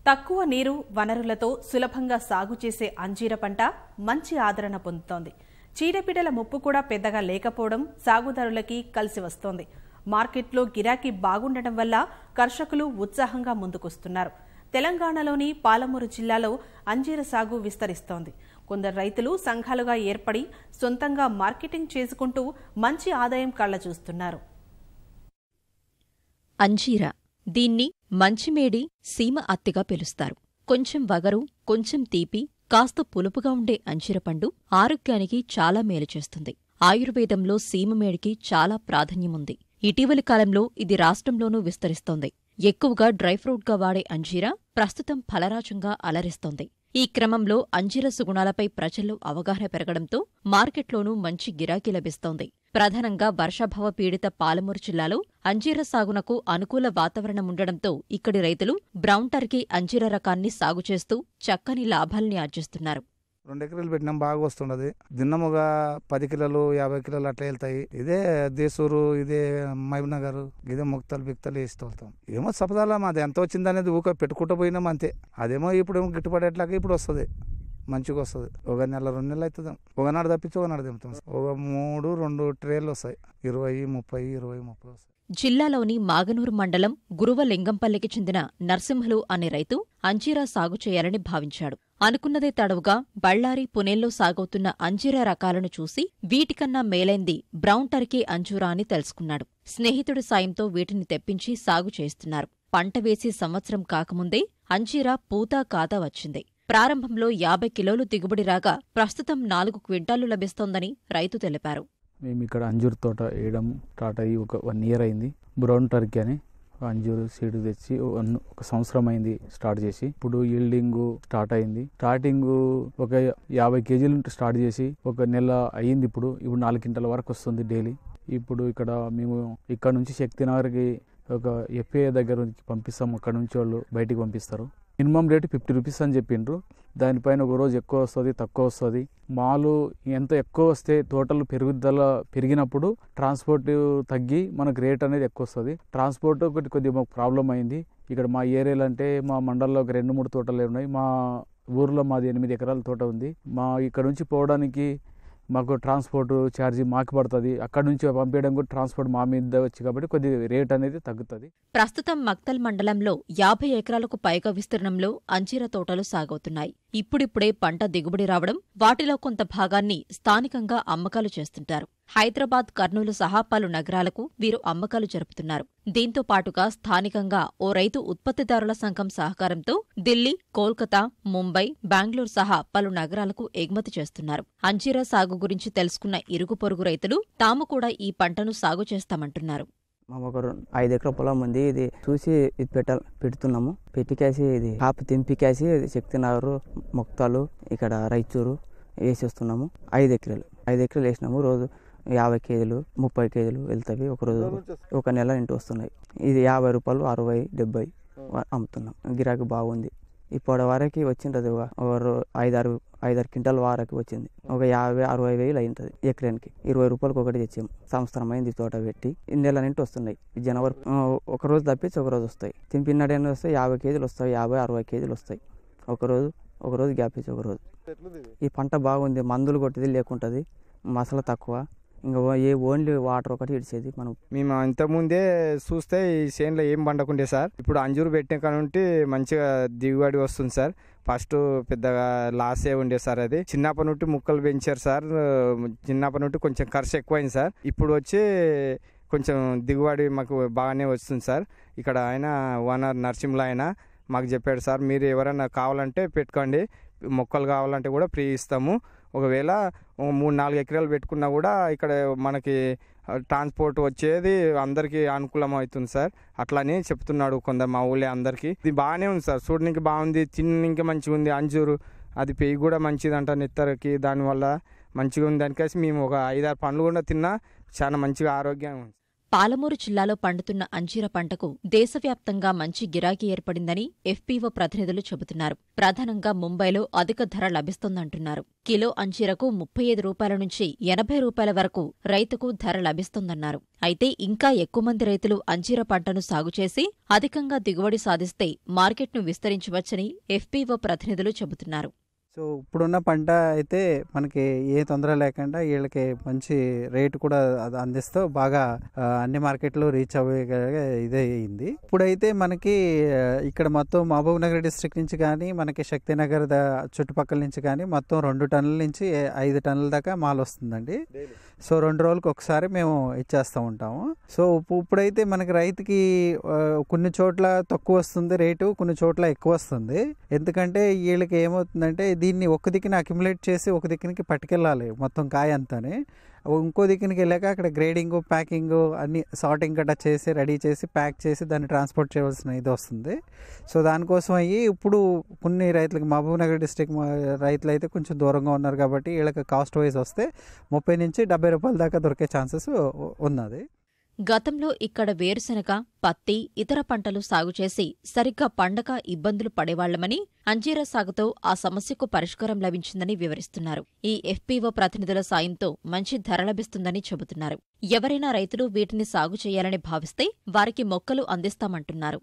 తక్కువ నీరు వనరులతో సులభంగా సాగు చేసే అంజీర పంట మంచి ఆదరణ పొందుతోంది. చీడపీడల ముప్పు కూడా పెద్దగా లేకపోవడం సాగుదారులకి కలిసి వస్తోంది. మార్కెట్లో గిరాకీ బాగుండటం వల్ల కర్షకులు ఉత్సాహంగా ముందుకొస్తున్నారు. తెలంగాణలోని పాలమూరు జిల్లాలో అంజీర సాగు విస్తరిస్తోంది. కొందరు రైతులు సంఘాలుగా ఏర్పడి సొంతంగా మార్కెటింగ్ చేసుకుంటూ మంచి ఆదాయం కళ్లచూస్తున్నారు. అంజీర దీన్ని మంచిమేడి సీమ అత్తిగా పిలుస్తారు. కొంచెం వగరు, కొంచెం తీపి, కాస్త పులుపుగా ఉండే అంజీరపండు ఆరోగ్యానికి చాలా మేలు చేస్తుంది. ఆయుర్వేదంలో సీమమేడికి చాలా ప్రాధాన్యముంది. ఇటీవలి కాలంలో ఇది రాష్ట్రంలోనూ విస్తరిస్తోంది. ఎక్కువగా డ్రైఫ్రూట్గా వాడే అంజీర ప్రస్తుతం ఫలరాజంగా అలరిస్తోంది. ఈ క్రమంలో అంజీర సుగుణాలపై ప్రజల్లో అవగాహన పెరగడంతో మార్కెట్లోనూ మంచి గిరాకీ లభిస్తోంది. ప్రధానంగా వర్షాభావ పీడిత పాలమూరు జిల్లాలో అంజీర సాగునకు అనుకూల వాతావరణముండడంతో ఇక్కడి రైతులు బ్రౌన్ టర్కీ అంజీర రకాన్ని సాగు చేస్తూ చక్కని లాభాల్ని ఆర్జిస్తున్నారు. 2 ఎకరాలు పెట్టినాం, బాగా వస్తున్నది. దిన్నముగా 10 కిలోలు 50 కిలోలు అట్లా వెళ్తాయి. ఇదే దేశూరు, ఇదే మహబూబ్నగర్, ఇదే ముక్తలు బిక్తలు వేస్తూ వెళ్తాం. ఏమో సపదాలా మాది ఎంత వచ్చింది అనేది ఊక పెట్టుకుంటూ పోయినాం అంతే. అదేమో ఇప్పుడు గిట్టుబడేట్లాగా ఇప్పుడు వస్తుంది, మంచిగా వస్తుంది. 1 నెల 2 నెలలు అవుతుంది. ఒకనాడు తప్పించి ఒకనాడు దింపుతాం. 3-2 ట్రేలు వస్తాయి. 20, 30, 20, 30 వస్తాయి. జిల్లాలోని మాగనూరు మండలం గురువలింగంపల్లికి చెందిన నర్సింహులు అనే రైతు అంజీరా సాగు చేయాలని భావించాడు. అనుకున్నదే తడవుగా బళ్లారి, పుణేల్లో సాగవుతున్న అంజీరా రకాలను చూసి వీటికన్నా మేలైంది బ్రౌన్ టర్కీ అంజూరా అని తెలుసుకున్నాడు. స్నేహితుడి సాయంతో వీటిని తెప్పించి సాగు చేస్తున్నారు. పంట వేసి సంవత్సరం కాకముందే అంజీరా పూతా కాతా వచ్చింది. ప్రారంభంలో 50 కిలోలు దిగుబడి రాగా ప్రస్తుతం 4 క్వింటాలు లభిస్తోందని రైతు తెలిపారు. మేము ఇక్కడ అంజూరు తోట వేయడం స్టార్ట్ అయ్యి ఒక 1 ఇయర్ అయింది. బ్రౌన్ టర్కీ అని అంజూరు సీడ్ తెచ్చి 1 సంవత్సరం అయింది స్టార్ట్ చేసి. ఇప్పుడు ఈల్డింగ్ స్టార్ట్ అయింది. స్టార్టింగ్ ఒక 50 కేజీలు స్టార్ట్ చేసి 1 నెల అయ్యింది. ఇప్పుడు 4 క్వింటాల వరకు వస్తుంది డైలీ. ఇప్పుడు మేము ఇక్కడ నుంచి శక్తినగర్కి ఒక ఎఫ్ఏ దగ్గర పంపిస్తాం. అక్కడ నుంచి వాళ్ళు బయటికి పంపిస్తారు. మినిమం రేటు 50 రూపీస్ అని చెప్పిండ్రు. దానిపైన ఒక రోజు ఎక్కువ వస్తుంది, తక్కువ వస్తుంది. మాలు ఎంత ఎక్కువ వస్తే తోటలు పెరుగుదల పెరిగినప్పుడు ట్రాన్స్పోర్ట్ తగ్గి మనకు రేట్ అనేది ఎక్కువ వస్తుంది. ట్రాన్స్పోర్ట్ కొద్దిగా మాకు ప్రాబ్లం అయింది. ఇక్కడ మా ఏరియాలో అంటే మా మండలంలో ఒక 2-3 తోటలే ఉన్నాయి. మా ఊర్లో మాది 8 ఎకరాల తోట ఉంది. ఇక్కడ నుంచి పోవడానికి మాకు ట్రాన్స్పోర్ట్ ఛార్జీ మాకు పడుతుంది. అక్కడ నుంచి పంపించడం కూడా ట్రాన్స్పోర్ట్ మా మీద వచ్చి కాబట్టి కొద్దిగా రేట్ అనేది తగ్గుతుంది. ప్రస్తుతం మక్తల్ మండలంలో 50 ఎకరాలకు పైగా విస్తీర్ణంలో అంజీర తోటలు సాగవుతున్నాయి. ఇప్పుడిప్పుడే పంట దిగుబడి రావడం, వాటిలో కొంత భాగాన్ని స్థానికంగా అమ్మకాలు చేస్తుంటారు. హైదరాబాద్, కర్నూలు సహా పలు నగరాలకు వీరు అమ్మకాలు జరుపుతున్నారు. దీంతో పాటుగా స్థానికంగా ఓ రైతు ఉత్పత్తిదారుల సంఘం సహకారంతో ఢిల్లీ, కోల్కతా, ముంబై, బెంగళూరు సహా పలు నగరాలకు ఎగుమతి చేస్తున్నారు. అంజీరా సాగు గురించి తెలుసుకున్న ఇరుగు పొరుగు రైతులు తాము కూడా ఈ పంటను సాగు చేస్తామంటున్నారు. మాకు ఒక 5 ఎకరాల పొలం ఉంది. ఇది చూసి ఇది పెడుతున్నాము. పెట్టికేసి ఇది కాపు తెంపికేసి శక్తినగర్, ముక్తాలు, ఇక్కడ రైచూరు వేసేస్తున్నాము. 5 ఎకరాలు వేసినాము. రోజు 50 కేజీలు 30 కేజీలు వెళ్తాయి. ఒక నెల ఇంటి వస్తున్నాయి. ఇది 50 రూపాయలు 60, 70 అమ్ముతున్నాం. గిరాకీ బాగుంది. ఇప్పటి వరకు వచ్చింటది. 5-6 క్వింటాల వరకు వచ్చింది. ఒక 50-60 వేలు అయింటది ఎకరానికి. 20 రూపాయలకు ఒకటి తెచ్చాము. సంవత్సరం అయింది తోట పెట్టి. ఈ నెల నుండి వస్తున్నాయి. జనవరి ఒక రోజు తప్పించి ఒక రోజు వస్తాయి. తింపిన్నడైనా వస్తాయి. 50 కేజీలు వస్తాయి. 50-60 కేజీలు వస్తాయి. ఒక రోజు గ్యాప్ ఇచ్చి ఒక రోజు. ఈ పంట బాగుంది. మందులు కొట్టేది లేకుంటది. మసాలా తక్కువ. ఇంకా ఓన్లీ వాటర్ ఒకటి ఇడిచేది. మేము ఇంతకుముందే చూస్తే ఈ చేనులో ఏం పండకుండే సార్. ఇప్పుడు అంజూరు పెట్టిన కానుంటి మంచిగా దిగుబడి వస్తుంది సార్. ఫస్ట్ పెద్దగా లాసే ఉండే సార్. అది చిన్నప్పటి నుండి ముక్కలు పెంచారు సార్. చిన్నప్పటి నుండి కొంచెం ఖర్చు ఎక్కువైంది సార్. ఇప్పుడు వచ్చి కొంచెం దిగుబడి మాకు బాగానే వస్తుంది సార్. ఇక్కడ ఆయన ఓనర్ నరసింహులు ఆయన మాకు చెప్పాడు సార్, మీరు ఎవరైనా కావాలంటే పెట్టుకోండి, మొక్కలు కావాలంటే కూడా ఫ్రీ ఇస్తాము. ఒకవేళ 3-4 ఎకరాలు పెట్టుకున్నా కూడా ఇక్కడ మనకి ట్రాన్స్పోర్ట్ వచ్చేది అందరికీ అనుకూలం అవుతుంది సార్. అట్లని చెప్తున్నాడు కొందరు మా ఊళ్ళో అందరికీ. ఇది బాగానే ఉంది సార్. చూడడానికి బాగుంది, తినడానికి మంచిగా ఉంది. అంజూరు అది పెయ్యి కూడా మంచిది అంట నెత్తరకి. దానివల్ల మంచిగా ఉంది. దానికేసి మేము ఒక 5-6 పండ్లు కూడా తిన్నా చాలా మంచిగా ఆరోగ్యంగా ఉంది. పాలమూరు జిల్లాలో పండుతున్న అంజీర పంటకు దేశవ్యాప్తంగా మంచి గిరాకీ ఏర్పడిందని ఎఫ్పీఓ ప్రతినిధులు చెబుతున్నారు. ప్రధానంగా ముంబైలో అధిక ధర లభిస్తోందంటున్నారు. కిలో అంజీరకు 35 రూపాయల నుంచి 80 రూపాయల వరకు రైతుకు ధర లభిస్తోందన్నారు. అయితే ఇంకా ఎక్కువ మంది రైతులు అంజీర పంటను సాగు చేసి అధికంగా దిగుబడి సాధిస్తే మార్కెట్ను విస్తరించవచ్చని ఎఫ్పీఓ ప్రతినిధులు చెబుతున్నారు. సో ఇప్పుడున్న పంట అయితే మనకి ఏ తొందర లేకుండా వీళ్ళకి మంచి రేటు కూడా అందిస్తూ బాగా అన్ని మార్కెట్లో రీచ్ అయ్యే ఇదే అయింది. ఇప్పుడైతే మనకి ఇక్కడ మొత్తం మహబూబ్ నగర్ డిస్ట్రిక్ట్ నుంచి కానీ మనకి శక్తినగర్ చుట్టుపక్కల నుంచి కానీ మొత్తం 2 టన్నుల నుంచి 5 టన్నుల దాకా మాల్ వస్తుందండి. సో 2 రోజులకు ఒకసారి మేము ఇచ్చేస్తూ ఉంటాము. సో ఇప్పుడైతే మనకి రైతుకి కొన్ని చోట్ల తక్కువ వస్తుంది రేటు, కొన్ని చోట్ల ఎక్కువ వస్తుంది. ఎందుకంటే వీళ్ళకి ఏమవుతుందంటే దీన్ని ఒక దిక్కున అక్యుములేట్ చేసి ఒక దిక్కునికి పట్టుకెళ్ళాలి మొత్తం కాయ అంతానే. ఇంకో దిక్కునికి వెళ్ళాక అక్కడ గ్రేడింగ్, ప్యాకింగ్ అన్ని సార్టింగ్ గట్రా చేసి రెడీ చేసి ప్యాక్ చేసి దాన్ని ట్రాన్స్పోర్ట్ చేయవలసిన ఇది వస్తుంది. సో దానికోసం అయ్యి ఇప్పుడు కొన్ని రైతులకి మహబూబ్ నగర్ డిస్ట్రిక్ట్ రైతులు అయితే కొంచెం దూరంగా ఉన్నారు కాబట్టి వీళ్ళకి కాస్ట్ వైజ్ వస్తే 30 నుంచి 70 రూపాయల దాకా దొరికే ఛాన్సెస్ ఉన్నది. గతంలో ఇక్కడ వేరుశనగ, పత్తి, ఇతర పంటలు సాగు చేసి సరిగ్గా పండగ ఇబ్బందులు పడేవాళ్లమని, అంజీరా సాగుతో ఆ సమస్యకు పరిష్కారం లభించిందని వివరిస్తున్నారు. ఈ ఎఫ్పీఓ ప్రతినిధుల సాయంతో మంచి ధర లభిస్తుందని చెబుతున్నారు. ఎవరైనా రైతులు వీటిని సాగు చేయాలని భావిస్తే వారికి మొక్కలు అందిస్తామంటున్నారు.